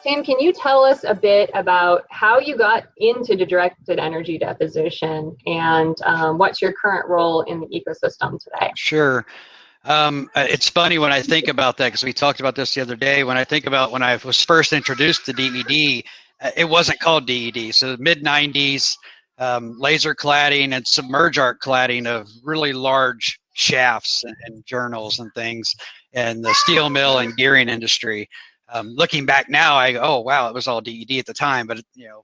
Tim, can you tell us a bit about how you got into directed energy deposition and what's your current role in the ecosystem today? Sure. It's funny when I think about that, because we talked about this the other day. When I think about when I was first introduced to DED, it wasn't called DED. So mid-90s, laser cladding and submerge arc cladding of really large shafts and journals and things, and the steel mill and gearing industry. Looking back now, I go, oh wow, it was all DED at the time, but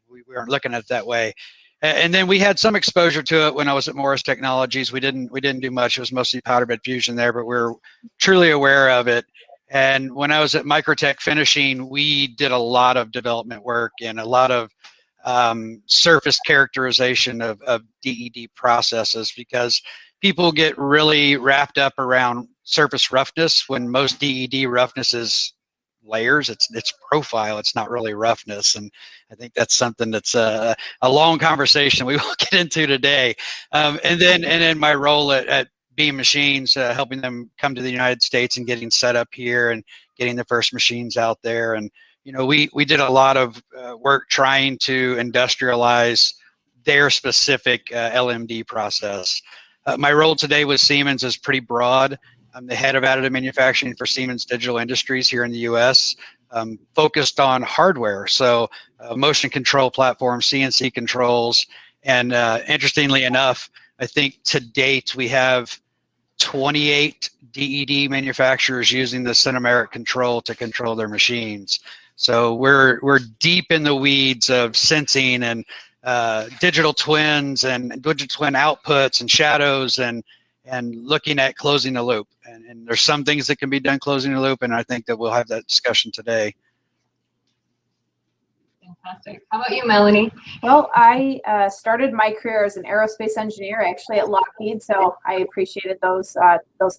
we weren't looking at it that way. And then we had some exposure to it when I was at Morris Technologies. We didn't do much. It was mostly powder bed fusion there, but we were truly aware of it. And when I was at Microtech Finishing, we did a lot of development work and a lot of surface characterization of DED processes, because people get really wrapped up around surface roughness when most DED roughness is layers. It's profile. It's not really roughness. And I think that's something that's a long conversation we won't get into today. And then my role at Beam Machines, helping them come to the United States and getting set up here and getting the first machines out there. And we did a lot of work trying to industrialize their specific LMD process. My role today with Siemens is pretty broad. I'm the head of additive manufacturing for Siemens Digital Industries here in the US, focused on hardware. So motion control platforms, CNC controls, and interestingly enough, I think to date we have 28 DED manufacturers using the Cinemeric control to control their machines. So we're deep in the weeds of sensing and digital twins and digital twin outputs and shadows and looking at closing the loop. And there's some things that can be done closing the loop, and I think that we'll have that discussion today. Fantastic. How about you, Melanie? Well, I started my career as an aerospace engineer, actually at Lockheed, so I appreciated those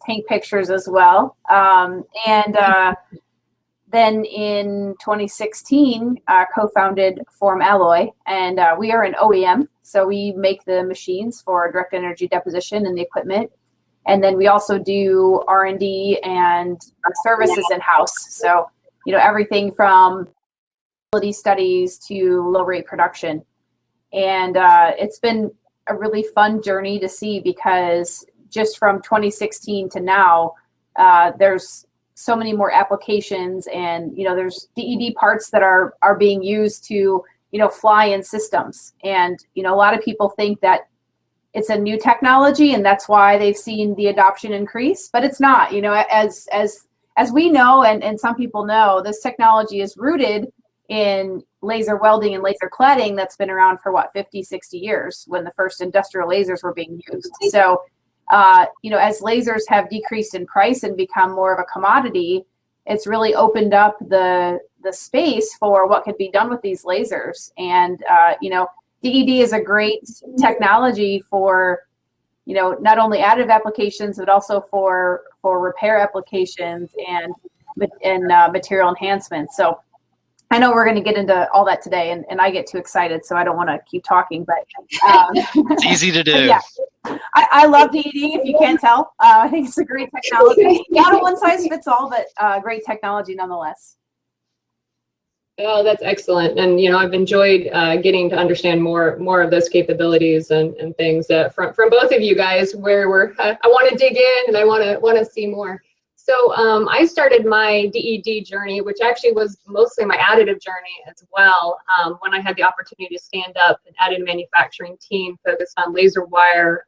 tank pictures as well. Then in 2016, co-founded FormAlloy, and we are an OEM, so we make the machines for direct energy deposition and the equipment. And then we also do R&D and services in-house. So, everything from quality studies to low-rate production. And it's been a really fun journey to see, because just from 2016 to now, there's so many more applications, and there's DED parts that are being used to fly in systems. And a lot of people think that it's a new technology and that's why they've seen the adoption increase, but it's not. As we know, and some people know, this technology is rooted in laser welding and laser cladding that's been around for 50, 60 years, when the first industrial lasers were being used. So as lasers have decreased in price and become more of a commodity, it's really opened up the space for what could be done with these lasers. And DED is a great technology for not only additive applications, but also for repair applications and material enhancement. So I know we're going to get into all that today, and I get too excited, so I don't want to keep talking, but it's easy to do. Yeah. I love DED, if you can't tell. I think it's a great technology. Not a one-size-fits-all, but great technology nonetheless. Oh, that's excellent. And I've enjoyed getting to understand more of those capabilities and things from both of you guys, where I want to dig in and I want to see more. So I started my DED journey, which actually was mostly my additive journey as well, when I had the opportunity to stand up an additive manufacturing team focused on laser wire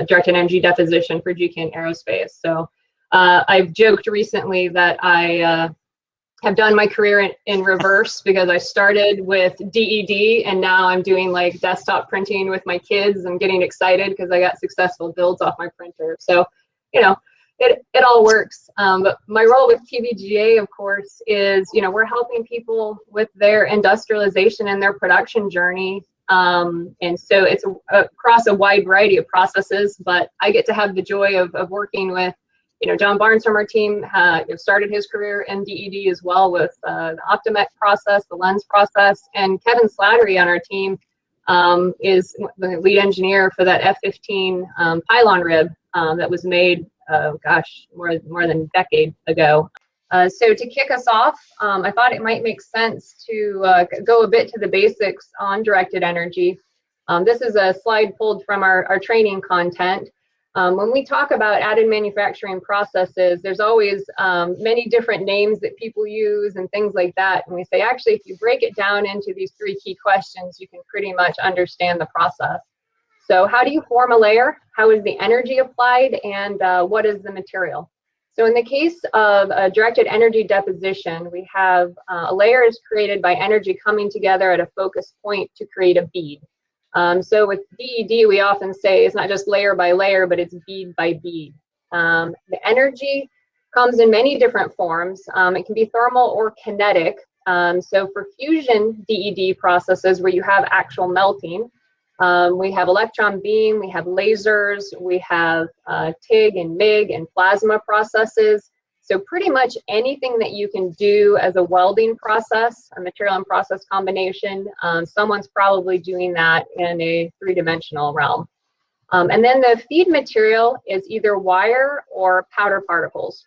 directed energy deposition for GKN Aerospace. So I've joked recently that I have done my career in reverse, because I started with DED and now I'm doing like desktop printing with my kids. I'm getting excited because I got successful builds off my printer. So, it all works. But my role with TBGA, of course, is, we're helping people with their industrialization and their production journey. And so it's across a wide variety of processes, but I get to have the joy of working with John Barnes from our team started his career in DED as well, with the Optimec process, the lens process, and Kevin Slattery on our team is the lead engineer for that F-15 pylon rib that was made, more than a decade ago. So to kick us off, I thought it might make sense to go a bit to the basics on directed energy. This is a slide pulled from our training content. When we talk about additive manufacturing processes, there's always many different names that people use and things like that. And we say, actually, if you break it down into these 3 key questions, you can pretty much understand the process. So how do you form a layer? How is the energy applied? And what is the material? So in the case of a directed energy deposition, we have a layer is created by energy coming together at a focus point to create a bead. So with DED, we often say it's not just layer by layer, but it's bead by bead. The energy comes in many different forms. It can be thermal or kinetic. So for fusion DED processes where you have actual melting, we have electron beam, we have lasers, we have TIG and MIG and plasma processes. So pretty much anything that you can do as a welding process, a material and process combination, someone's probably doing that in a 3-dimensional realm. And then the feed material is either wire or powder particles.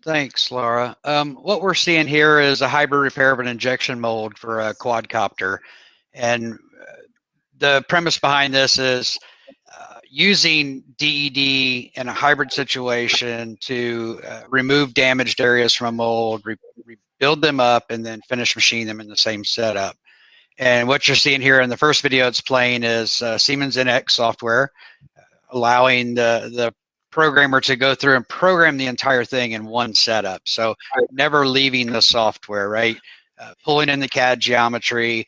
Thanks, Laura. What we're seeing here is a hybrid repair of an injection mold for a quadcopter. And the premise behind this is using DED in a hybrid situation to remove damaged areas from a mold, rebuild them up, and then finish machine them in the same setup. And what you're seeing here in the first video it's playing is Siemens NX software, allowing the programmer to go through and program the entire thing in one setup. So never leaving the software, right? Pulling in the CAD geometry,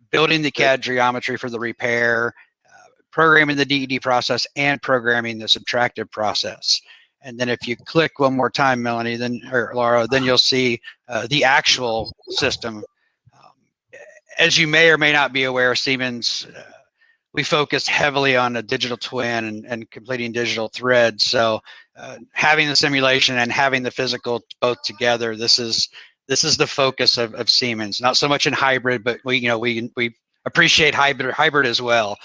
building the CAD geometry for the repair, programming the DED process, and programming the subtractive process. And then if you click one more time, Melanie, or Laura, then you'll see the actual system. As you may or may not be aware, Siemens, we focus heavily on a digital twin and completing digital threads. So having the simulation and having the physical both together, this is the focus of Siemens. Not so much in hybrid, but we appreciate hybrid as well.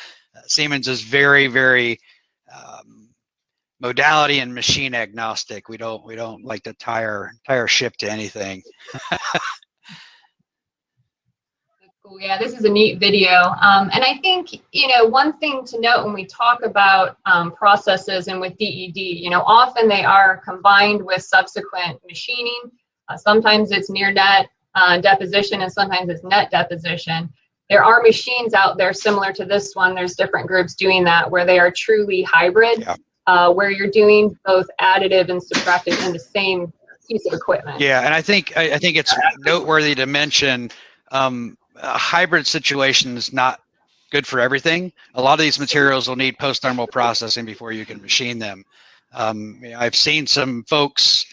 Siemens is very, very modality and machine agnostic. We don't like to tie our ship to anything. Cool. Yeah, this is a neat video. And I think, one thing to note when we talk about processes and with DED, often they are combined with subsequent machining. Sometimes it's near net deposition and sometimes it's net deposition. There are machines out there similar to this one. There's different groups doing that where they are truly hybrid, where you're doing both additive and subtractive in the same piece of equipment. Yeah, and I think it's noteworthy to mention a hybrid situation is not good for everything. A lot of these materials will need post-thermal processing before you can machine them. I've seen some folks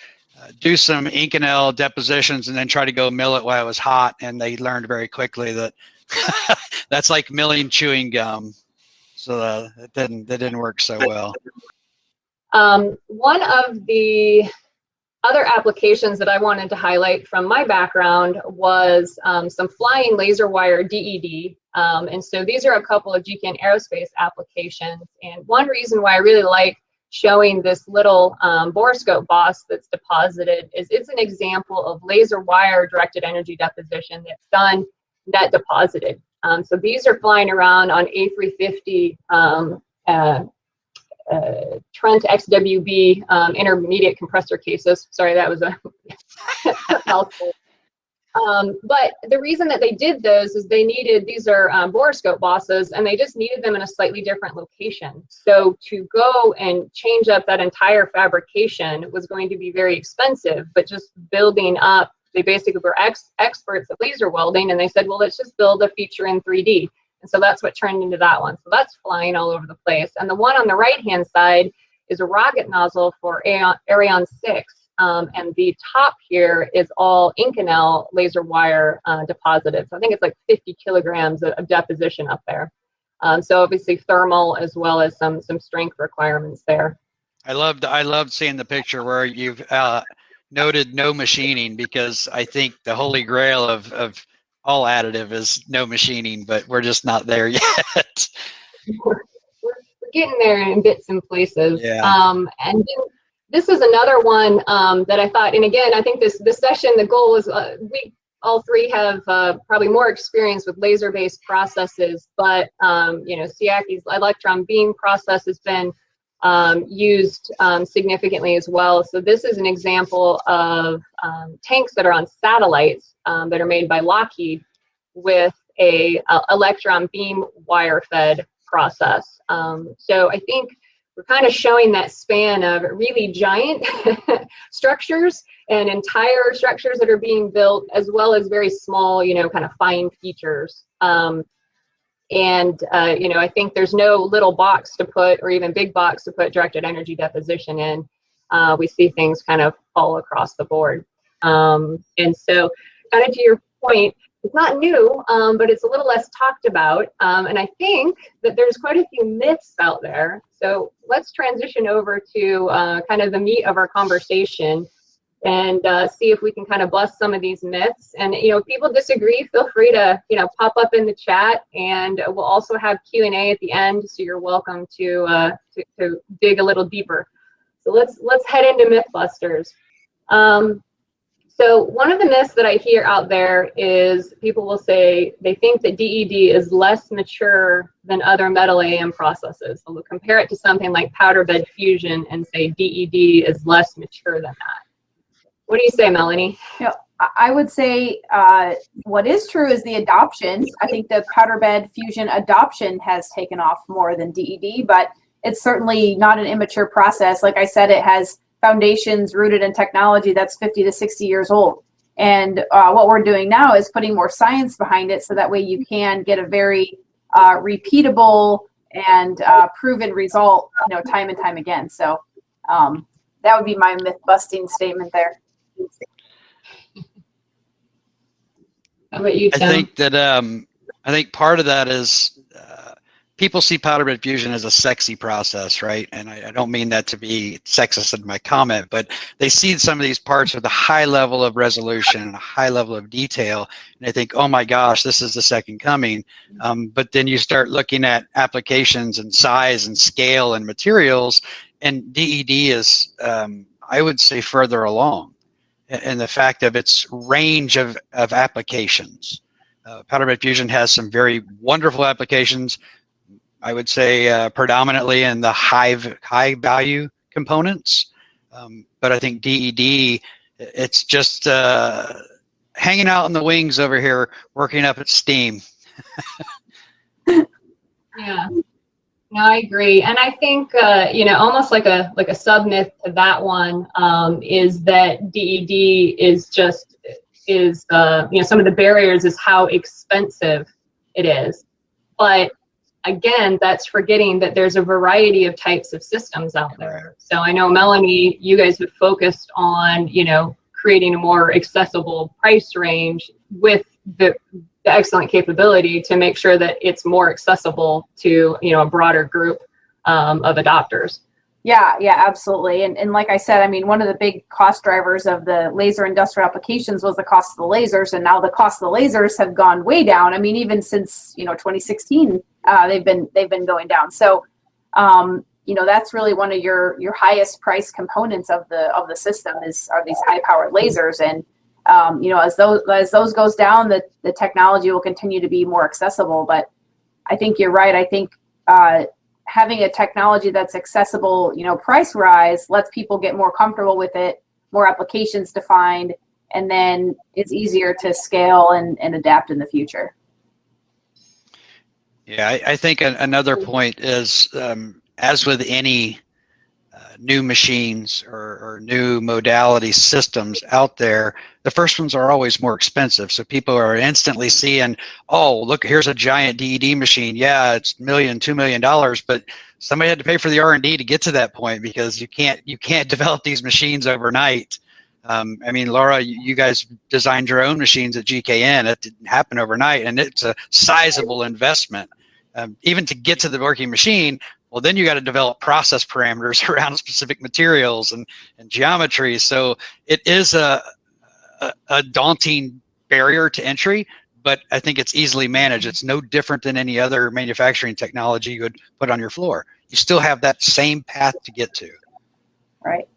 do some Inconel depositions and then try to go mill it while it was hot, and they learned very quickly that that's like milling chewing gum. So that didn't work so well. One of the other applications that I wanted to highlight from my background was some flying laser wire DED. And so these are a couple of GKN aerospace applications. And one reason why I really like showing this little borescope boss that's deposited is it's an example of laser wire directed energy deposition that's done net deposited. So these are flying around on A350 Trent XWB intermediate compressor cases. Sorry, that was a mouthful. But the reason that they did those is they needed, these are borescope bosses, and they just needed them in a slightly different location. So to go and change up that entire fabrication was going to be very expensive, but just building up, they basically were experts at laser welding, and they said, well, let's just build a feature in 3D. And so that's what turned into that one. So that's flying all over the place. And the one on the right-hand side is a rocket nozzle for Ariane 6. And the top here is all Inconel laser wire deposited. So I think it's like 50 kilograms of deposition up there. So obviously thermal as well as some strength requirements there. I loved seeing the picture where you've noted no machining, because I think the holy grail of all additive is no machining, but we're just not there yet. We're getting there in bits and places. Yeah. And then this is another one that I thought, and again, I think this session, the goal was we all three have probably more experience with laser-based processes, but you know, SIACI's electron beam process has been used significantly as well. So this is an example of tanks that are on satellites that are made by Lockheed with a electron beam wire-fed process. So I think we're kind of showing that span of really giant structures and entire structures that are being built, as well as very small, you know, kind of fine features. You know, I think there's no little box to put, or even big box to put directed energy deposition in. We see things kind of all across the board. And so kind of to your point, it's not new, but it's a little less talked about. And I think that there's quite a few myths out there. So let's transition over to kind of the meat of our conversation and see if we can kind of bust some of these myths. And, you know, if people disagree, feel free to, you know, pop up in the chat, and we'll also have Q&A at the end, so you're welcome to dig a little deeper. So let's head into Mythbusters. So one of the myths that I hear out there is people will say they think that DED is less mature than other metal AM processes. So they'll compare it to something like powder bed fusion and say DED is less mature than that. What do you say, Melanie? You know, I would say what is true is the adoption. I think the powder bed fusion adoption has taken off more than DED, but it's certainly not an immature process. Like I said, it has foundations rooted in technology that's 50 to 60 years old. And what we're doing now is putting more science behind it, so that way you can get a very repeatable and proven result, you know, time and time again. So that would be my myth busting statement there. How about you, Tim? I think that I think part of that is people see powder bed fusion as a sexy process, right? And I don't mean that to be sexist in my comment, but they see some of these parts with a high level of resolution and a high level of detail, and they think, oh my gosh, this is the second coming. But then you start looking at applications and size and scale and materials, and DED is, I would say, further along in the fact of its range of applications. Powder bed fusion has some very wonderful applications, I would say predominantly in the high value components. But I think DED, it's just hanging out in the wings over here, working up its steam. Yeah, no, I agree. And I think, you know, almost like a sub myth to that one is that DED is just, you know, some of the barriers is how expensive it is. But again, that's forgetting that there's a variety of types of systems out there. So I know, Melanie, you guys have focused on, you know, creating a more accessible price range with the excellent capability to make sure that it's more accessible to, you know, a broader group of adopters. Yeah, absolutely. And like I said, I mean, one of the big cost drivers of the laser industrial applications was the cost of the lasers, and now the cost of the lasers have gone way down. I mean, even since, you know, 2016, they've been going down. So, you know, that's really one of your highest price components of the system are these high powered lasers. And you know, as those goes down, the technology will continue to be more accessible. But I think you're right. I think having a technology that's accessible, you know, price rise, lets people get more comfortable with it, more applications defined, and then it's easier to scale and adapt in the future. Yeah, I think another point is, as with any new machines or new modality systems out there, the first ones are always more expensive. So people are instantly seeing, oh, look, here's a giant DED machine. Yeah, it's $1 million, $2 million, but somebody had to pay for the R&D to get to that point, because you can't develop these machines overnight. I mean, Laura, you guys designed your own machines at GKN. It didn't happen overnight, and it's a sizable investment. Even to get to the working machine, well, then you got to develop process parameters around specific materials and geometry. So it is a daunting barrier to entry, but I think it's easily managed. It's no different than any other manufacturing technology you would put on your floor. You still have that same path to get to. Right.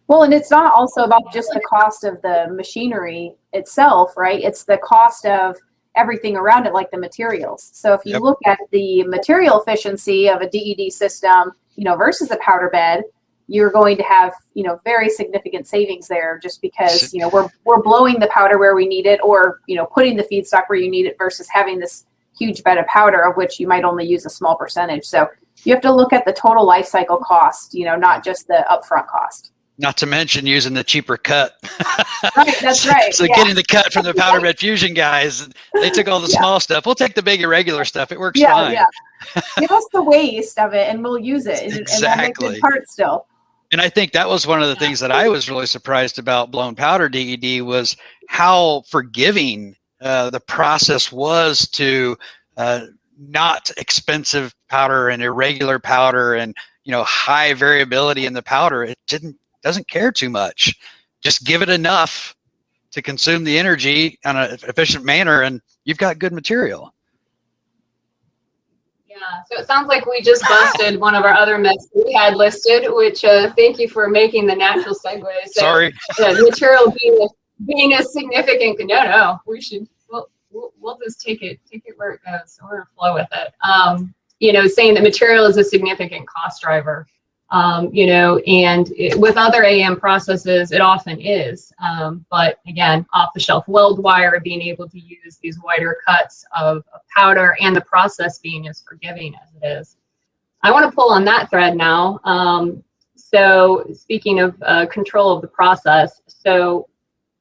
Well, and it's not also about just the cost of the machinery itself, right? It's the cost of everything around it, like the materials. So if you Yep. look at the material efficiency of a DED system, versus a powder bed, you're going to have, very significant savings there, just because, we're blowing the powder where we need it, or, putting the feedstock where you need it, versus having this huge bed of powder of which you might only use a small percentage. So you have to look at the total life cycle cost, not just the upfront cost. Not to mention using the cheaper cut. Right, that's right. So yeah. getting the cut from the powder bed fusion guys, they took all the small stuff. We'll take the big irregular stuff. It works fine. Yeah. Give us the waste of it and we'll use it. And that makes good parts still. And I think that was one of the things that I was really surprised about blown powder DED was how forgiving the process was to not expensive powder and irregular powder and high variability in the powder. It doesn't care too much. Just give it enough to consume the energy in an efficient manner, and you've got good material. Yeah, so it sounds like we just busted one of our other myths we had listed, which thank you for making the natural segue. So, Sorry. Material being a significant, no, we should, we'll just take it where it goes. So we're gonna flow with it. Saying that material is a significant cost driver. And with other AM processes, it often is. But again, off-the-shelf weld wire, being able to use these wider cuts of powder, and the process being as forgiving as it is. I want to pull on that thread now. So speaking of control of the process, so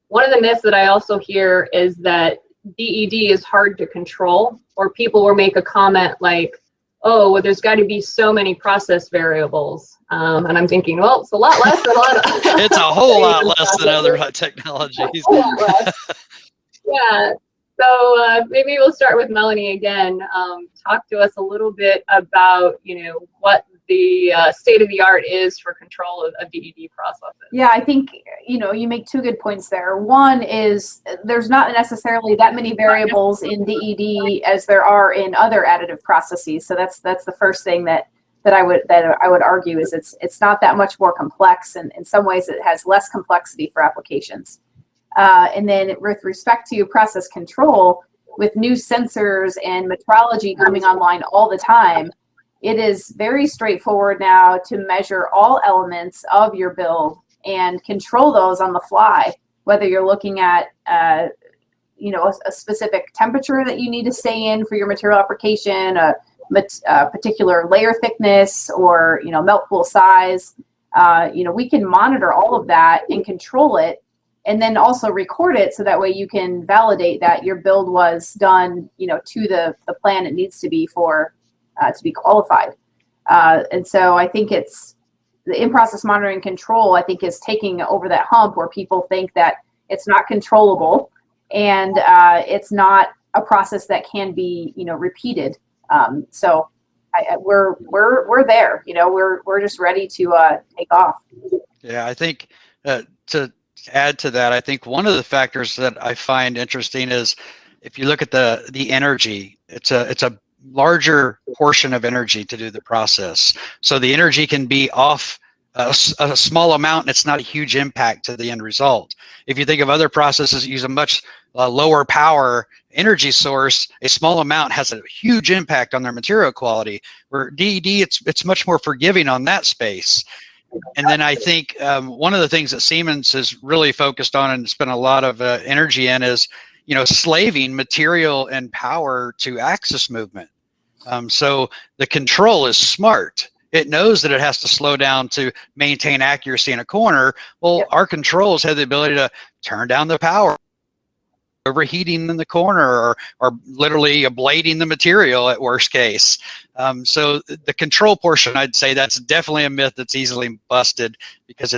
one of the myths that I also hear is that DED is hard to control, or people will make a comment like, oh, well, there's got to be so many process variables. And I'm thinking, well, it's a lot less than a lot of it's a whole lot less than other technologies. Yeah. So maybe we'll start with Melanie again. Talk to us a little bit about, what the state of the art is for control of DED processes. Yeah, I think, you make two good points there. One is there's not necessarily that many variables in DED as there are in other additive processes. So that's the first thing that I would argue is it's not that much more complex, and in some ways it has less complexity for applications. And then with respect to process control, with new sensors and metrology coming online all the time, it is very straightforward now to measure all elements of your build and control those on the fly, whether you're looking at a specific temperature that you need to stay in for your material application, a particular layer thickness, or melt pool size. We can monitor all of that and control it, and then also record it so that way you can validate that your build was done to the plan it needs to be for to be qualified. And so I think it's the in-process monitoring control, I think, is taking over that hump where people think that it's not controllable, and it's not a process that can be repeated. So we're there. We're just ready to take off. Yeah, I think to add to that, I think one of the factors that I find interesting is if you look at the energy, it's a larger portion of energy to do the process. So the energy can be off a small amount, and it's not a huge impact to the end result. If you think of other processes that use a much lower power energy source, a small amount has a huge impact on their material quality. Where DED, it's much more forgiving on that space. And then I think one of the things that Siemens has really focused on and spent a lot of energy in is, slaving material and power to axis movement. So the control is smart. It knows that it has to slow down to maintain accuracy in a corner. Well, yep. Our controls have the ability to turn down the power, overheating in the corner, or literally ablating the material at worst case. So the control portion, I'd say that's definitely a myth that's easily busted, because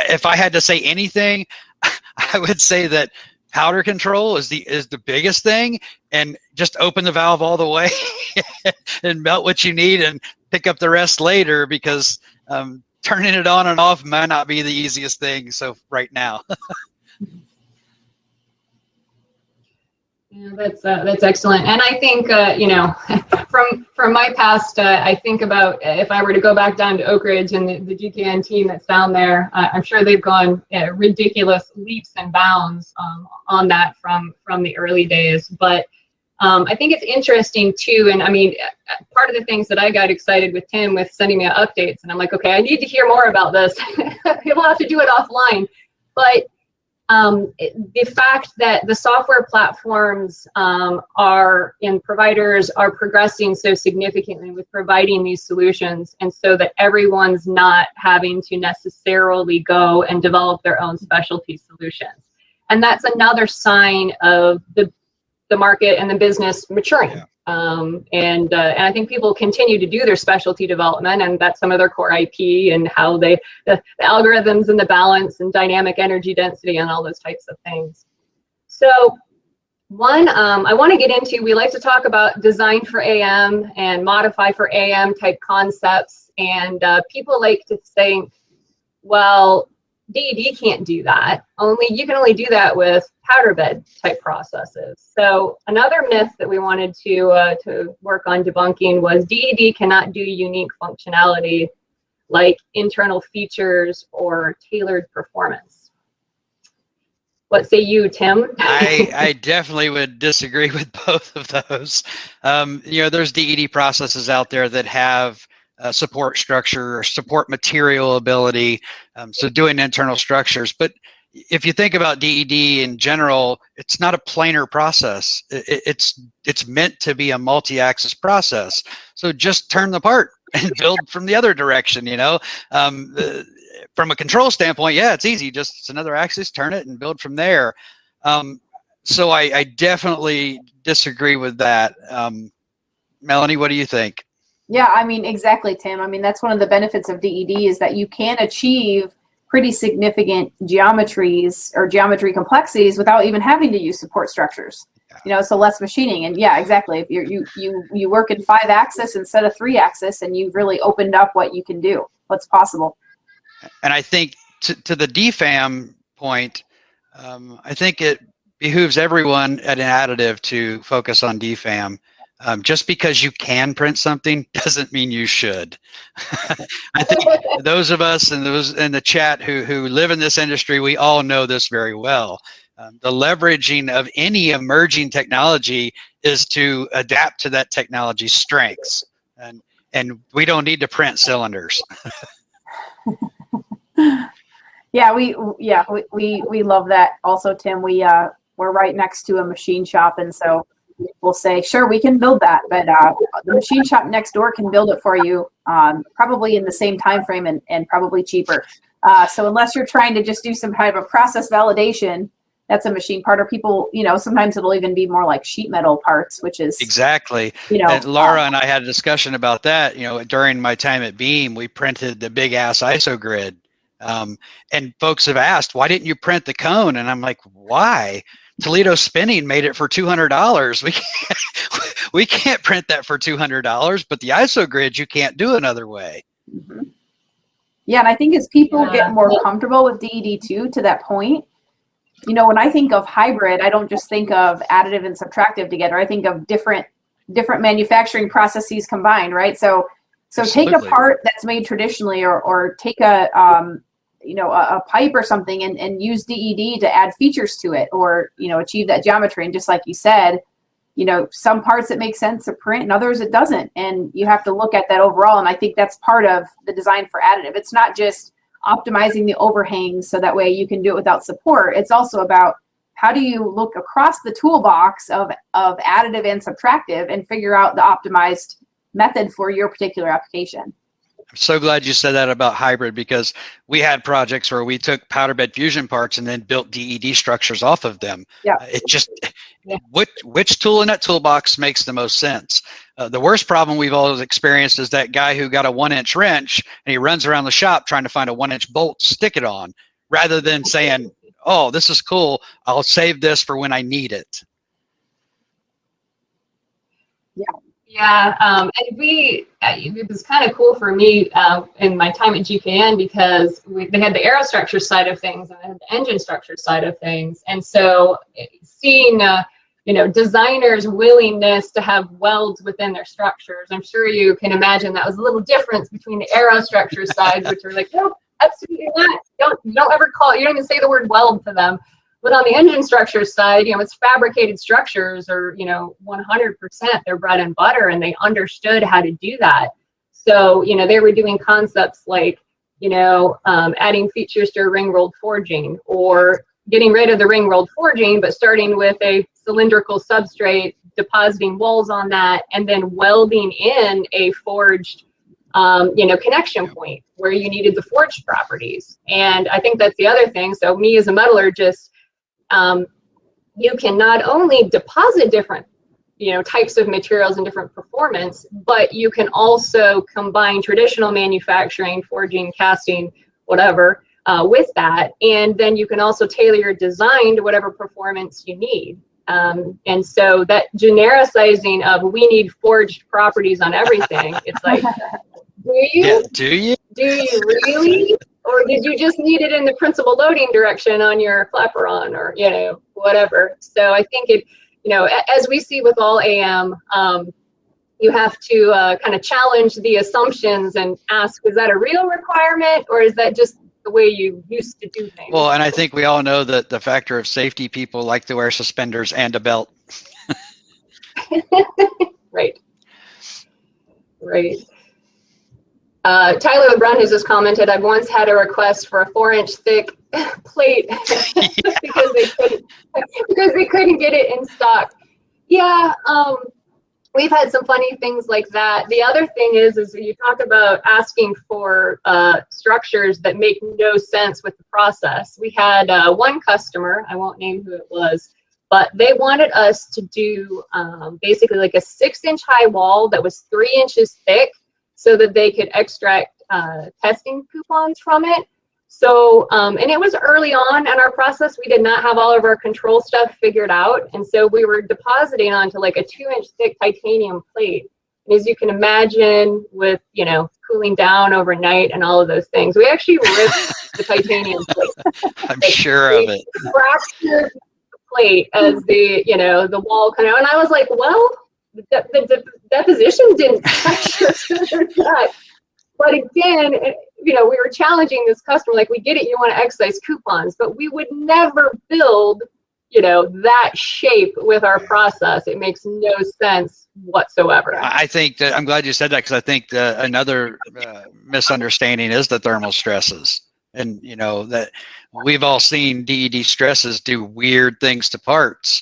if I had to say anything, I would say that powder control is the biggest thing, and just open the valve all the way and melt what you need and pick up the rest later, because turning it on and off might not be the easiest thing. So right now. Yeah, that's excellent. And I think you know, from my past, I think about if I were to go back down to Oak Ridge and the GKN team that's down there, I'm sure they've gone ridiculous leaps and bounds on that from the early days. But I think it's interesting too. And I mean, part of the things that I got excited with Tim with sending me updates, and I'm like, okay, I need to hear more about this. We'll have to do it offline. But the fact that the software platforms and providers are progressing so significantly with providing these solutions, and so that everyone's not having to necessarily go and develop their own specialty solutions. And that's another sign of the market and the business maturing. Yeah. And I think people continue to do their specialty development, and that's some of their core IP and how the algorithms and the balance and dynamic energy density and all those types of things. So one, I want to get into, we like to talk about design for AM and modify for AM type concepts. And people like to think, well, DED can't do that. You can only do that with powder bed type processes. So another myth that we wanted to work on debunking was DED cannot do unique functionality like internal features or tailored performance. What say you, Tim? I definitely would disagree with both of those. You know, there's DED processes out there that have support structure or support material ability, so doing internal structures. But if you think about DED in general, it's not a planar process. It's meant to be a multi-axis process. So just turn the part and build from the other direction. You know, from a control standpoint, yeah, it's easy. Just it's another axis, turn it and build from there. So I definitely disagree with that. Melanie, what do you think? Yeah, I mean, exactly, Tim. I mean, that's one of the benefits of DED is that you can achieve pretty significant geometries or geometry complexities without even having to use support structures. You know, so less machining. And yeah, exactly. If you work in 5-axis instead of 3-axis, and you've really opened up what you can do, what's possible. And I think to the DFAM point, I think it behooves everyone at an additive to focus on DFAM. Just because you can print something doesn't mean you should. I think those of us and those in the chat who live in this industry, we all know this very well. The leveraging of any emerging technology is to adapt to that technology's strengths, and we don't need to print cylinders. Yeah, we love that. Also, Tim, we're right next to a machine shop, and so we'll say, sure, we can build that, but the machine shop next door can build it for you, probably in the same time frame and probably cheaper. So unless you're trying to just do some kind of a process validation, that's a machine part. Or people, you know, sometimes it'll even be more like sheet metal parts, which is exactly. You know, and Laura and I had a discussion about that. You know, during my time at Beam, we printed the big ass ISO grid, and folks have asked, why didn't you print the cone? And I'm like, why? Toledo Spinning made it for $200. We can't print that for $200, but the ISO grid you can't do another way. Mm-hmm. Yeah, and I think as people get more comfortable with DED too, to that point, you know, when I think of hybrid, I don't just think of additive and subtractive together. I think of different manufacturing processes combined, right? So Absolutely. Take a part that's made traditionally, or take a pipe or something and use DED to add features to it, or, you know, achieve that geometry. And just like you said, you know, some parts it makes sense to print and others it doesn't. And you have to look at that overall. And I think that's part of the design for additive. It's not just optimizing the overhangs so that way you can do it without support. It's also about how do you look across the toolbox of additive and subtractive and figure out the optimized method for your particular application. I'm so glad you said that about hybrid, because we had projects where we took powder bed fusion parts and then built DED structures off of them. Yeah. It just, which tool in that toolbox makes the most sense? The worst problem we've always experienced is that guy who got a 1-inch wrench and he runs around the shop trying to find a 1-inch bolt to stick it on, rather than saying, oh, this is cool, I'll save this for when I need it. Yeah. Yeah, and it was kind of cool for me in my time at GKN, because they had the aerostructure side of things and they had the engine structure side of things. And so seeing, designers' willingness to have welds within their structures. I'm sure you can imagine that was a little difference between the aerostructure side, which are like, no, absolutely not. You don't ever you don't even say the word weld to them. But on the engine structure side, it's fabricated structures are, 100% their bread and butter, and they understood how to do that. So, they were doing concepts like, adding features to a ring-rolled forging, or getting rid of the ring-rolled forging, but starting with a cylindrical substrate, depositing walls on that, and then welding in a forged, connection point where you needed the forged properties. And I think that's the other thing. So me as a metallurgist, you can not only deposit different, types of materials and different performance, but you can also combine traditional manufacturing, forging, casting, whatever, with that. And then you can also tailor your design to whatever performance you need. And so that genericizing of we need forged properties on everything, it's like, do you? Yeah, do you? Do you really? Or did you just need it in the principal loading direction on your flaperon, or, whatever. So I think it, as we see with all AM, you have to kind of challenge the assumptions and ask, is that a real requirement, or is that just the way you used to do things? Well, and I think we all know that the factor of safety, people like to wear suspenders and a belt. Right. Right. Tyler LeBrun has just commented, I've once had a request for a 4-inch thick plate because they couldn't get it in stock. Yeah, we've had some funny things like that. The other thing is you talk about asking for structures that make no sense with the process. We had one customer, I won't name who it was, but they wanted us to do basically like a 6-inch high wall that was 3 inches thick, so that they could extract testing coupons from it. So, and it was early on in our process. We did not have all of our control stuff figured out. And so we were depositing onto like a 2-inch thick titanium plate. And as you can imagine, with, cooling down overnight and all of those things, we actually ripped the titanium plate. I'm sure of it. Fractured the plate as the wall kind of, and I was like, well, the deposition didn't fracture, so there's that. But again, we were challenging this customer, like, we get it, you want to excise coupons, but we would never build, that shape with our process. It makes no sense whatsoever. I think that I'm glad you said that, because I think that another misunderstanding is the thermal stresses. And, that we've all seen DED stresses do weird things to parts.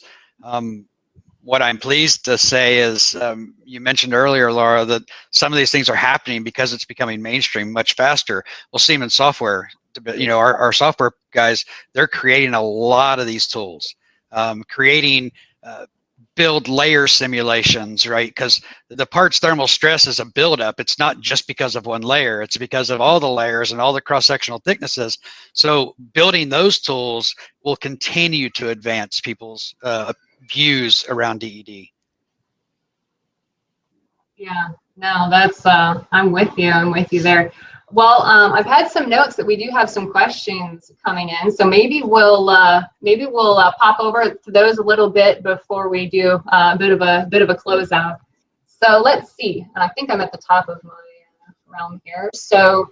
What I'm pleased to say is, you mentioned earlier, Laura, that some of these things are happening because it's becoming mainstream much faster. Well, Siemens software, our software guys, they're creating a lot of these tools, creating build layer simulations, right? Because the part's thermal stress is a buildup. It's not just because of one layer. It's because of all the layers and all the cross-sectional thicknesses. So building those tools will continue to advance people's views around DED. Yeah, no, that's I'm with you there. Well, I've had some notes that we do have some questions coming in, so maybe we'll pop over to those a little bit before we do a bit of a closeout. So let's see. I think I'm at the top of my realm here. So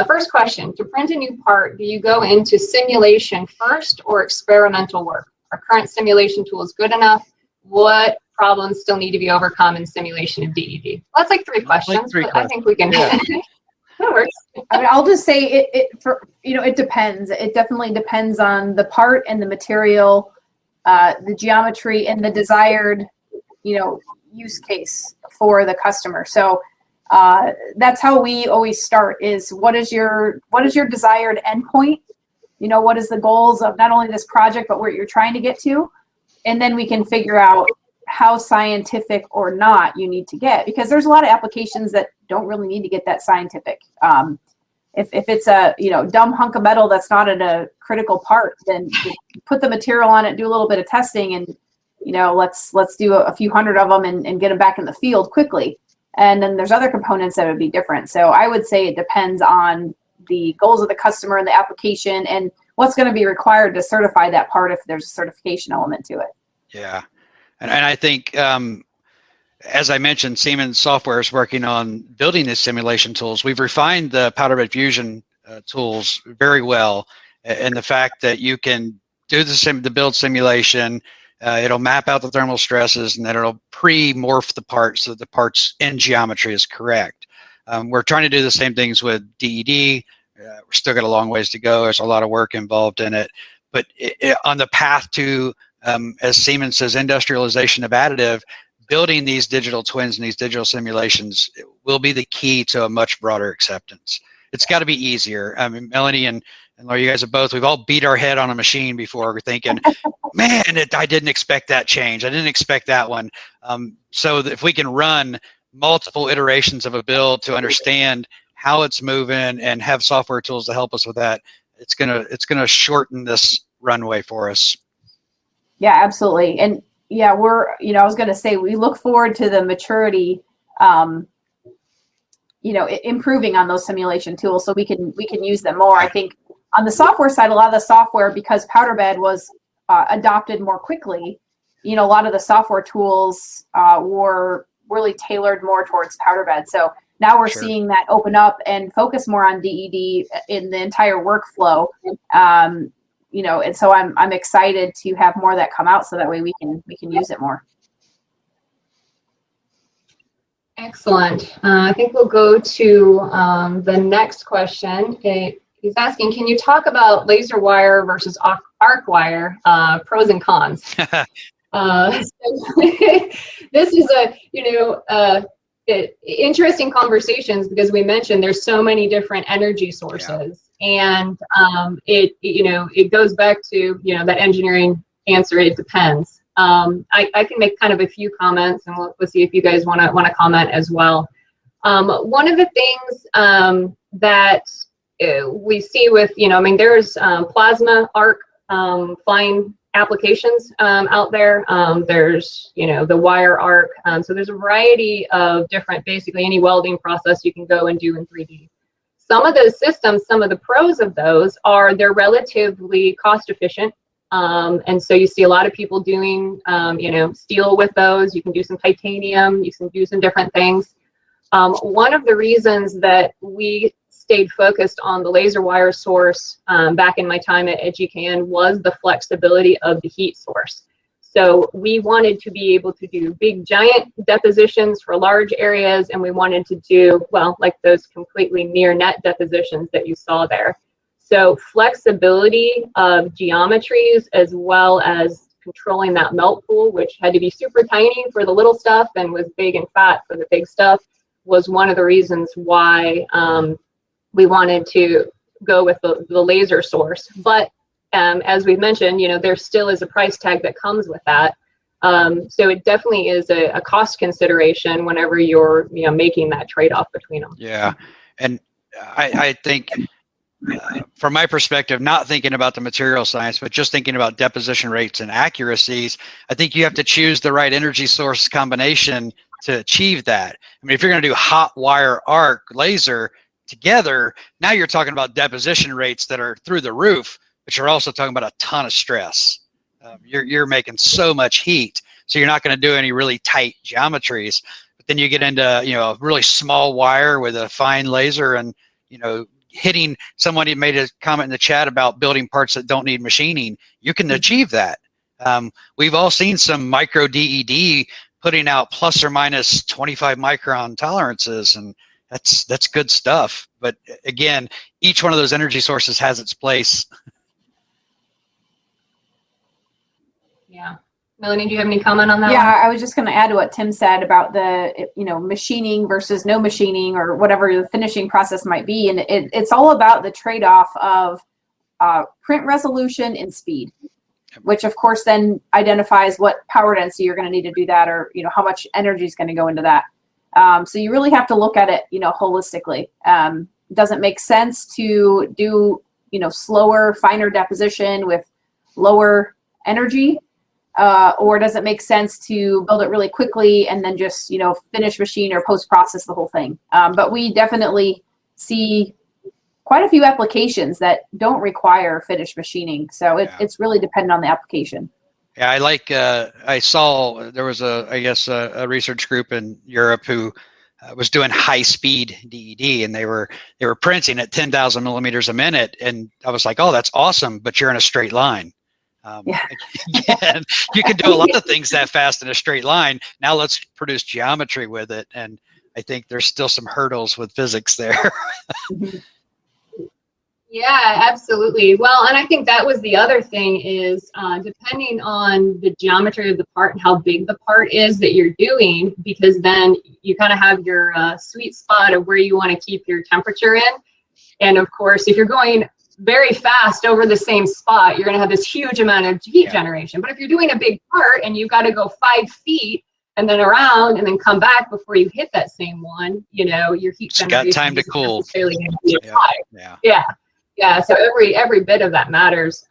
first question: to print a new part, do you go into simulation first or experimental work? Our current simulation tool is good enough? What problems still need to be overcome in simulation of DED? Well, that's like 3 questions, but I think we can. Yeah. That works. I mean, I'll just say it depends. It definitely depends on the part and the material, the geometry, and the desired, use case for the customer. So that's how we always start: is what is your desired endpoint? What is the goals of not only this project, but where you're trying to get to? And then we can figure out how scientific or not you need to get, because there's a lot of applications that don't really need to get that scientific. If it's a dumb hunk of metal that's not in a critical part, then put the material on it, do a little bit of testing, and let's do a few hundred of them and get them back in the field quickly. And then there's other components that would be different. So I would say it depends on the goals of the customer and the application, and what's going to be required to certify that part if there's a certification element to it. Yeah. And I think, as I mentioned, Siemens Software is working on building these simulation tools. We've refined the powder bed fusion tools very well, and the fact that you can do the build simulation, it'll map out the thermal stresses, and then it'll pre-morph the parts so that the parts in geometry is correct. We're trying to do the same things with DED. We're still got a long ways to go. There's a lot of work involved in it, but on the path to, as Siemens says, industrialization of additive, building these digital twins and these digital simulations will be the key to a much broader acceptance. It's got to be easier. I mean, Melanie and Laura, you guys have both, we've all beat our head on a machine before. We're thinking, man, I didn't expect that change. I didn't expect that one. So if we can run multiple iterations of a build to understand how it's moving and have software tools to help us with that, it's gonna shorten this runway for us. Yeah, absolutely. And yeah, I was going to say, we look forward to the maturity, improving on those simulation tools so we can use them more. I think on the software side, a lot of the software, because powder bed was adopted more quickly, a lot of the software tools were really tailored more towards powder bed. So now we're seeing that open up and focus more on DED in the entire workflow. And so I'm excited to have more of that come out so that way we can use it more. Excellent. I think we'll go to the next question. He's asking, can you talk about laser wire versus arc wire, pros and cons? This is interesting conversations, because we mentioned there's so many different energy sources, and it goes back to that engineering answer. It depends. I can make kind of a few comments, and we'll see if you guys want to comment as well. One of the things that we see with there's plasma arc flying applications out there. There's the wire arc. So there's a variety of different, basically any welding process you can go and do in 3D. Some of those systems, some of the pros of those are they're relatively cost efficient. And so you see a lot of people doing steel with those. You can do some titanium, you can do some different things. One of the reasons that we stayed focused on the laser wire source back in my time at GKN was the flexibility of the heat source. So we wanted to be able to do big giant depositions for large areas, and we wanted to do, well, like those completely near net depositions that you saw there. So flexibility of geometries, as well as controlling that melt pool, which had to be super tiny for the little stuff and was big and fat for the big stuff, was one of the reasons why we wanted to go with the laser source. But as we've mentioned, there still is a price tag that comes with that. So it definitely is a cost consideration whenever you're making that trade-off between them. Yeah, and I think from my perspective, not thinking about the material science, but just thinking about deposition rates and accuracies, I think you have to choose the right energy source combination to achieve that. I mean, if you're going to do hot wire arc laser together, now you're talking about deposition rates that are through the roof, but you're also talking about a ton of stress. You're making so much heat, so you're not going to do any really tight geometries. But then you get into a really small wire with a fine laser, and hitting. Somebody made a comment in the chat about building parts that don't need machining. You can achieve that. We've all seen some micro DED putting out plus or minus 25 micron tolerances, and that's good stuff. But again, each one of those energy sources has its place. Yeah. Melanie, do you have any comment on that? Yeah, one? I was just going to add to what Tim said about the, machining versus no machining, or whatever the finishing process might be. And it's all about the trade-off of print resolution and speed, which of course then identifies what power density you're going to need to do that, or, how much energy is going to go into that. So you really have to look at it, holistically. It doesn't make sense to do, slower, finer deposition with lower energy. Or does it make sense to build it really quickly and then just, finish machine or post-process the whole thing? But we definitely see quite a few applications that don't require finished machining. So it's really dependent on the application. Yeah, I like. I saw there was I guess, a research group in Europe who was doing high-speed DED, and they were printing at 10,000 millimeters a minute, and I was like, oh, that's awesome, but you're in a straight line. Yeah. Again, you can do a lot of things that fast in a straight line. Now let's produce geometry with it, and I think there's still some hurdles with physics there. Yeah, absolutely. Well, and I think that was the other thing is depending on the geometry of the part and how big the part is that you're doing, because then you kind of have your sweet spot of where you want to keep your temperature in. And of course, if you're going very fast over the same spot, you're going to have this huge amount of heat generation. But if you're doing a big part and you've got to go 5 feet and then around and then come back before you hit that same one, you know, your heat generation got time to cool. necessarily going to be as high. Yeah, so every bit of that matters.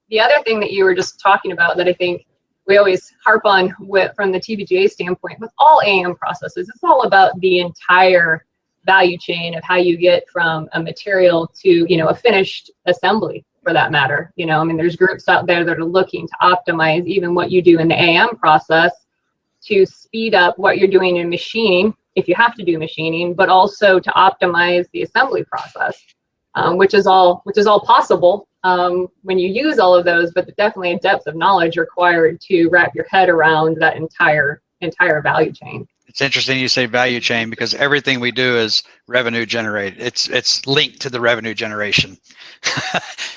The other thing that you were just talking about that I think we always harp on from the TBGA standpoint, with all AM processes, it's all about the entire value chain of how you get from a material to, you know, a finished assembly, for that matter. You know, I mean, there's groups out there that are looking to optimize even what you do in the AM process to speed up what you're doing in machining, if you have to do machining, but also to optimize the assembly process. Which is all possible when you use all of those, but definitely a depth of knowledge required to wrap your head around that entire value chain. It's interesting you say value chain, because everything we do is revenue generated. It's linked to the revenue generation.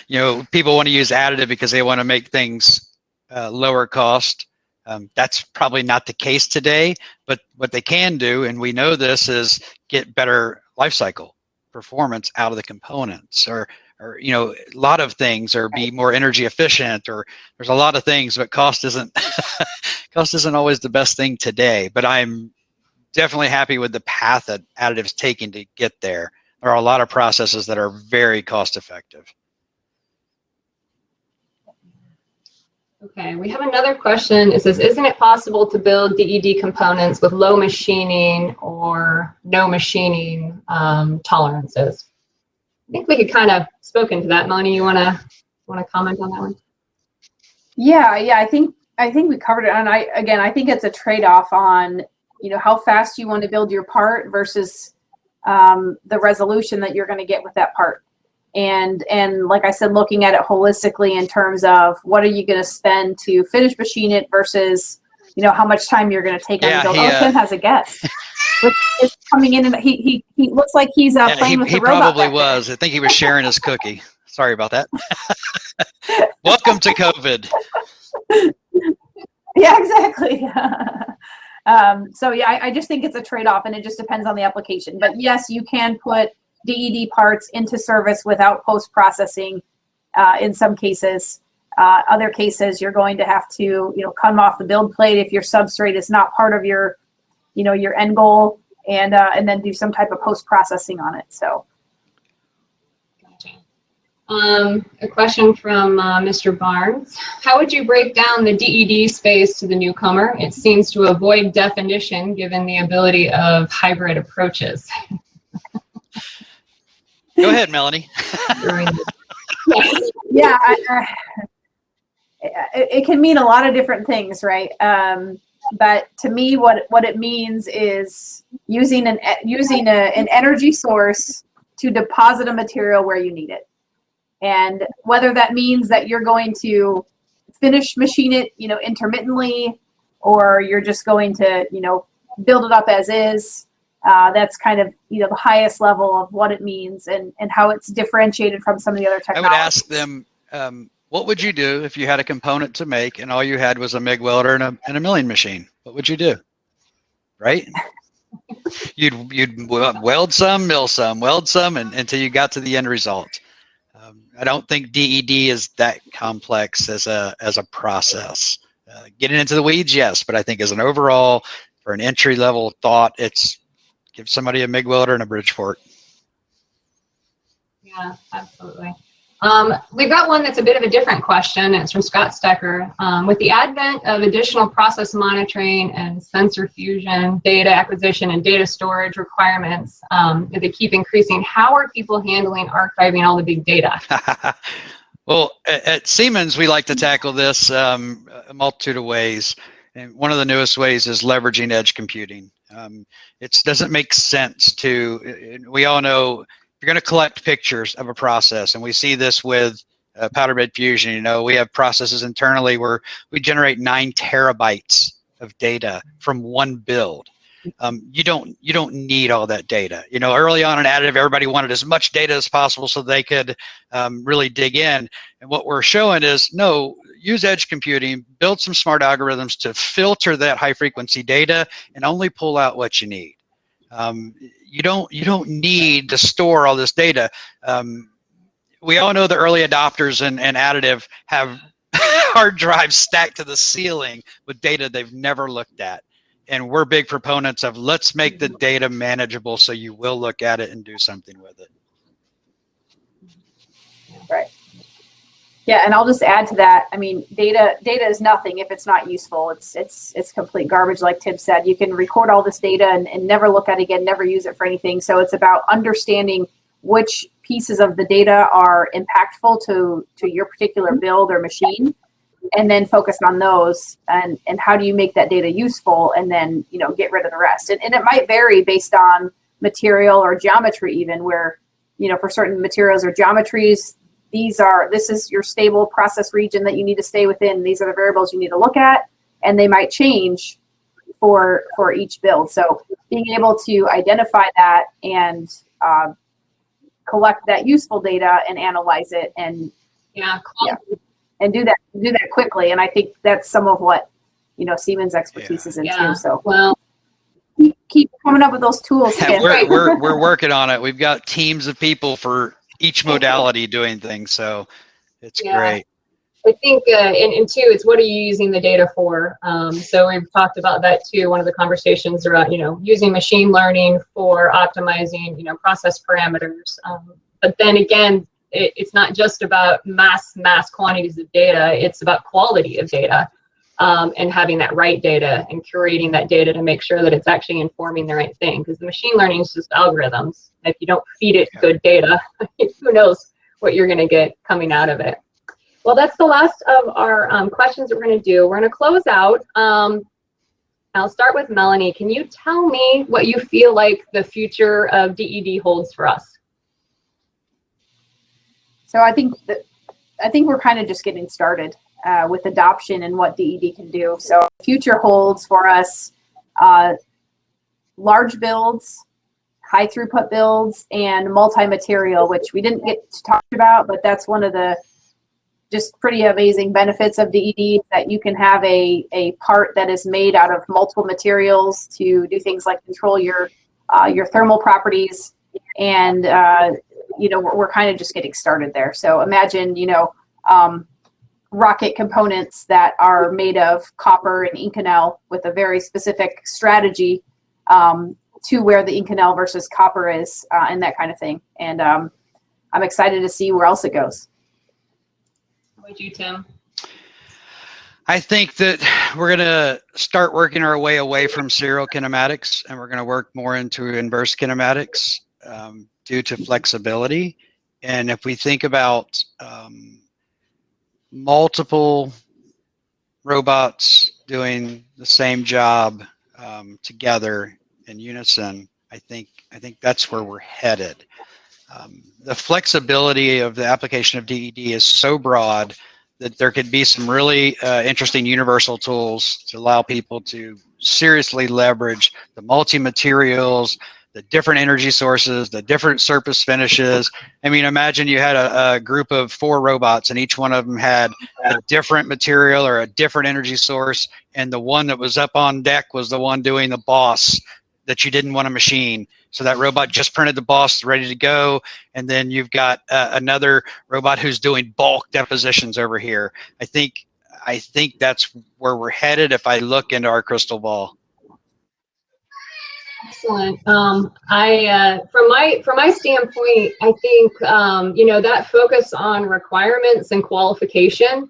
You know, people want to use additive because they want to make things lower cost. That's probably not the case today, but what they can do, and we know this, is get better life cycle performance out of the components, or you know, a lot of things, or be more energy efficient, or there's a lot of things, but cost isn't cost isn't always the best thing today. But I'm definitely happy with the path that additive's taking to get there. There are a lot of processes that are very cost effective. Okay, we have another question. It says, isn't it possible to build DED components with low machining or no machining tolerances? I think we could kind of spoken to that. Melanie, you wanna comment on that one? Yeah, I think we covered it. And I think it's a trade-off on, you know, how fast you want to build your part versus the resolution that you're going to get with that part. And like I said, looking at it holistically in terms of what are you going to spend to finish machine it versus, you know, how much time you're going to take on the build. Tim has a guess. Is coming in, and he looks like he's playing with the robot. He probably was. I think he was sharing his cookie. Sorry about that. Welcome to COVID. Yeah, exactly. So yeah, I just think it's a trade-off, and it just depends on the application. But yes, you can put DED parts into service without post-processing in some cases. Other cases, you're going to have to, you know, come off the build plate if your substrate is not part of your, you know, your end goal, and then do some type of post-processing on it. So. Gotcha. A question from Mr. Barnes. How would you break down the DED space to the newcomer? It seems to avoid definition given the ability of hybrid approaches. Go ahead, Melanie. Yeah, it can mean a lot of different things, right? But to me, what it means is using an energy source to deposit a material where you need it, and whether that means that you're going to finish machine it, you know, intermittently, or you're just going to, you know, build it up as is. That's kind of, you know, the highest level of what it means and how it's differentiated from some of the other technologies. I would ask them, what would you do if you had a component to make and all you had was a MIG welder and a milling machine? What would you do? Right? You'd weld some, mill some, weld some, until you got to the end result. I don't think DED is that complex as a process. Getting into the weeds, yes, but I think as an overall, for an entry level thought, it's give somebody a MIG welder and a Bridgeport. Yeah, absolutely. We've got one that's a bit of a different question. It's from Scott Stecker. With the advent of additional process monitoring and sensor fusion, data acquisition, and data storage requirements, they keep increasing. How are people handling archiving all the big data? Well, at Siemens, we like to tackle this a multitude of ways. And one of the newest ways is leveraging edge computing. It doesn't make sense to, we all know, if you're going to collect pictures of a process, and we see this with powder bed fusion, you know, we have processes internally where we generate 9 terabytes of data from one build. You don't need all that data. You know, early on in additive, everybody wanted as much data as possible so they could really dig in. And what we're showing is, no, use edge computing, build some smart algorithms to filter that high frequency data and only pull out what you need. You don't need to store all this data. We all know the early adopters and additive have hard drives stacked to the ceiling with data they've never looked at. And we're big proponents of, let's make the data manageable so you will look at it and do something with it. Right. Yeah, and I'll just add to that. I mean, data is nothing if it's not useful. It's complete garbage, like Tim said. You can record all this data and never look at it again, never use it for anything. So it's about understanding which pieces of the data are impactful to your particular build or machine, and then focus on those, and how do you make that data useful, and then, you know, get rid of the rest. And it might vary based on material or geometry, even, where, you know, for certain materials or geometries, this is your stable process region that you need to stay within. These are the variables you need to look at, and they might change for each build. So being able to identify that and collect that useful data and analyze it, and and do that quickly. And I think that's some of what, you know, Siemens expertise is in too. So well, keep coming up with those tools. Yeah, we're working on it. We've got teams of people for each modality doing things, so it's great. I think, and two, it's what are you using the data for? So we've talked about that too. One of the conversations around, you know, using machine learning for optimizing, you know, process parameters. But then again, it's not just about mass quantities of data. It's about quality of data, and having that right data and curating that data to make sure that it's actually informing the right thing. Because the machine learning is just algorithms. If you don't feed it good data, who knows what you're going to get coming out of it. Well, that's the last of our questions that we're going to do. We're going to close out. I'll start with Melanie. Can you tell me what you feel like the future of DED holds for us? So I think we're kind of just getting started with adoption and what DED can do. So future holds for us large builds, high throughput builds, and multi-material, which we didn't get to talk about, but that's one of the just pretty amazing benefits of DED, that you can have a part that is made out of multiple materials to do things like control your thermal properties. And you know, we're kind of just getting started there. So imagine, you know, rocket components that are made of copper and Inconel with a very specific strategy to where the Inconel versus copper is, and that kind of thing. And I'm excited to see where else it goes. How about you, Tim? I think that we're going to start working our way away from serial kinematics, and we're going to work more into inverse kinematics due to flexibility. And if we think about multiple robots doing the same job together in unison, I think that's where we're headed. The flexibility of the application of DED is so broad that there could be some really interesting universal tools to allow people to seriously leverage the multi-materials, the different energy sources, the different surface finishes. I mean, imagine you had a group of 4 robots, and each one of them had a different material or a different energy source, and the one that was up on deck was the one doing the boss that you didn't want to machine. So that robot just printed the boss, ready to go, and then you've got another robot who's doing bulk depositions over here. I think that's where we're headed if I look into our crystal ball. Excellent. From my standpoint, I think you know, that focus on requirements and qualification,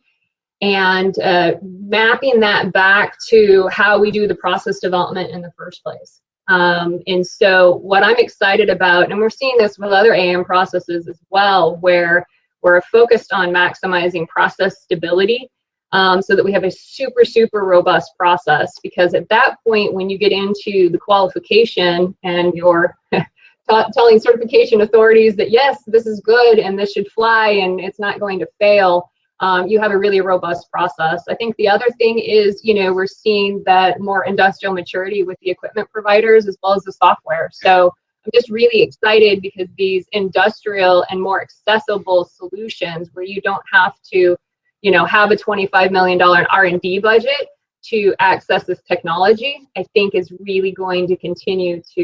and mapping that back to how we do the process development in the first place. And so what I'm excited about, and we're seeing this with other AM processes as well, where we're focused on maximizing process stability so that we have a super, super robust process. Because at that point, when you get into the qualification and you're telling certification authorities that, yes, this is good and this should fly and it's not going to fail, you have a really robust process. I think the other thing is, you know, we're seeing that more industrial maturity with the equipment providers as well as the software. So I'm just really excited because these industrial and more accessible solutions where you don't have to, you know, have a $25 million R&D budget to access this technology, I think is really going to continue to,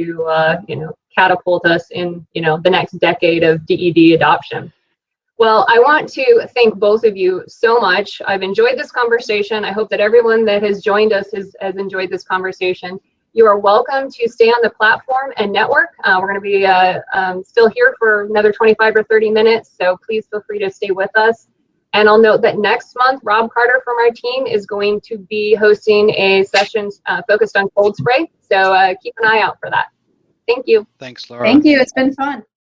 you know, catapult us in, you know, the next decade of DED adoption. Well, I want to thank both of you so much. I've enjoyed this conversation. I hope that everyone that has joined us has enjoyed this conversation. You are welcome to stay on the platform and network. We're going to be still here for another 25 or 30 minutes, so please feel free to stay with us. And I'll note that next month, Rob Carter from our team is going to be hosting a session focused on cold spray, so keep an eye out for that. Thank you. Thanks, Laura. Thank you. It's been fun.